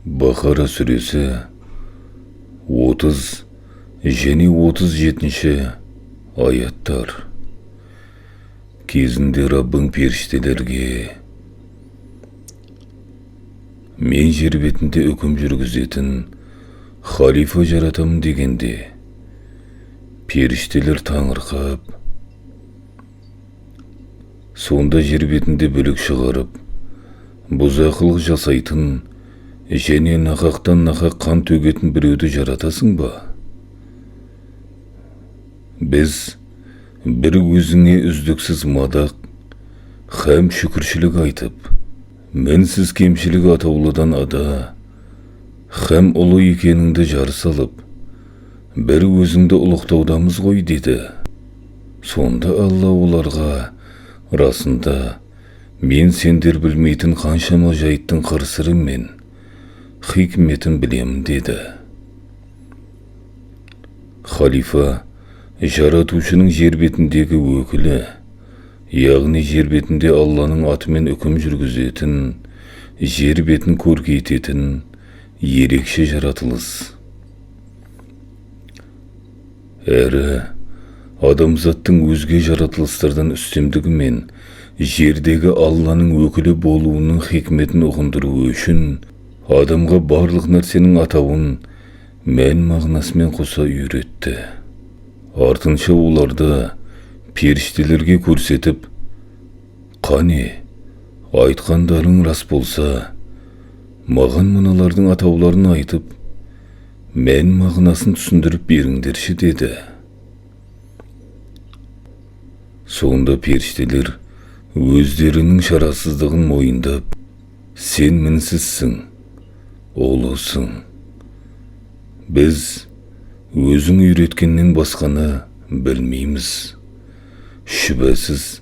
Бақара сүресі 30 және 37 аяттар. Кезінде Раббың періштелерге: мен жер бетінде үкім жүргізетін халифа жаратамын дегенде, періштелер таңырқап, сонда жер бетінде бүлік шығарып, бұзақылық жасайтын және нақақтан нақақ қан төгетін біреуді жаратасың ба? Біз бір өзіңе үздіксіз мадақ һәм шүкіршілік айтып, мінсіз кемшілік атаулыдан ада һәм ұлы екеніңді жар салып, бір өзіңді ұлықтаудамыз ғой деді. Сонда Алла оларға: расында мен сендер білмейтін қаншама жайттың қыр-сыры мен хикметін білемін деді. Халифа жаратушының жер бетіндегі өкілі, яғни жер бетінде Алланың атымен үкім жүргізетін, жер бетін көркейтетін ерекше жаратылыс. Әрі адамзаттың өзге жаратылыстардан үстемдігі мен жердегі Алланың өкілі болуының хикметін ұғындыру үшін адамға барлық нәрсенің атауын мән-мағынасымен қоса үйретті. Артынша оларды періштелерге көрсетіп: қане, айтқандарың рас болса, маған мыналардың атауларын айтып, мән-мағынасын түсіндіріп беріңдерші деді. Сонда періштелер өздерінің шарасыздығын мойындап: сен мінсізсің, ұлысың. Біз өзің үйреткеннен басқаны білмейміз. Шүбәсіз,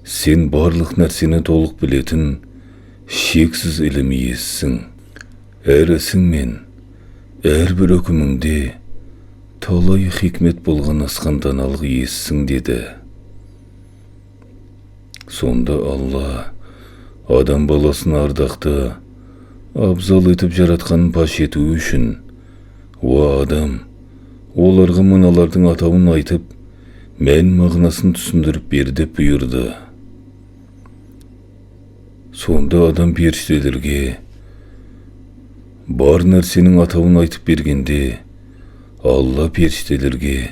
сен барлық нәрсені толық білетін шексіз ілім иесісің. Әр ісің мен әрбір үкіміңде талай хикмет болған асқан даналық иесісің деді. Сонда Алла адам баласын ардақты, абзал етіп жаратқанын паш ету үшін: уа адам, оларға мыналардың атауын айтып, мән-мағынасын түсіндіріп бер деп бұйырды. Сонда адам періштелерге бар нәрсенің атауын айтып бергенде, Алла періштелерге: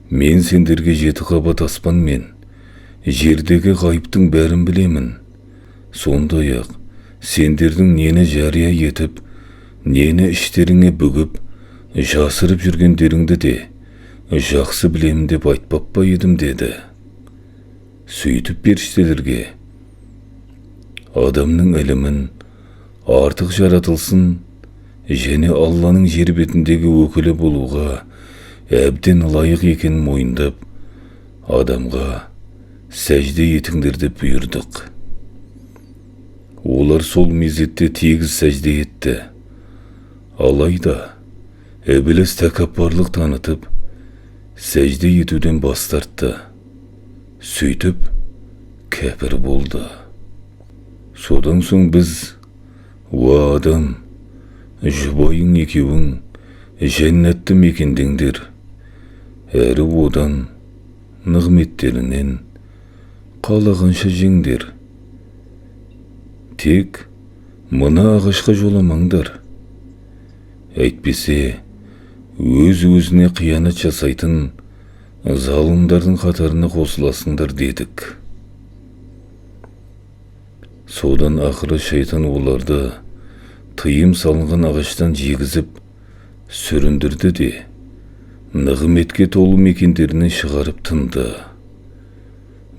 мен сендерге 7 қабат аспан мен жердегі ғайыптың бәрін білемін. Сондай-ақ сендердің нені жария етіп, нені іштеріңе бүгіп, жасырып жүргендеріңді де жақсы білемін деп айтпап па едім деді. Сөйтіп періштелерге адамның ілімін артық жаратылсын және Алланың жер бетіндегі өкілі болуға әбден лайық екенін мойындап, адамға сәжде етіңдер деп бұйырдық. Олар сол мезетте тегіс сәжде етті. Алайда Ібліс тәкаппарлық танытып, сәжде етуден бас тартты. Сөйтіп кәпір болды. Содан соң біз: уа адам, жұбайың екеуің жәннатты мекендеңдер, әрі одан нығметтерінен қалағанша жеңдер. Тек мына ағашқа жоламаңдар. Әйтпесе өз-өзіне қиянат жасайтын залымдардың қатарына қосыласыңдар дедік. Содан ақыры шайтан оларды тыйым салынған ағаштан жегізіп сүріндірді де нығметке толы мекендерінен шығарып тынды.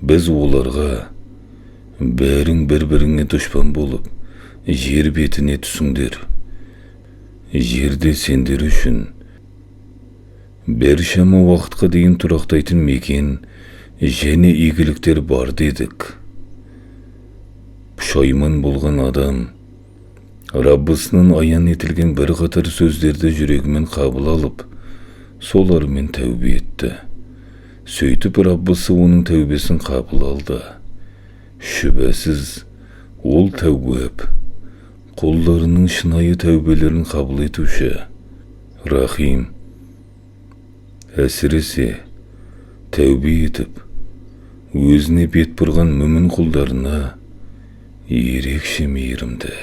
Біз оларға: бәрің бір-біріңе дұшпан болып жер бетіне түсіңдер. Жерде сендер үшін біршама уақытқа дейін тұрақтайтын мекен және игіліктер бар дедік. Пұшайман болған адам Раббысынан аян етілген бір қатар сөздерді жүрегімен қабыл алып, солармен тәубе етті. Сөйтіп Раббысы оның тәубесін қабыл алды. Шүбәсіз, ол тәуіп, құлдарының шынайы тәубелерін қабыл етуші, рахим, әсіресе тәубе етіп, өзіне бет бұрған мүмін құлдарына ерекше мейірімді.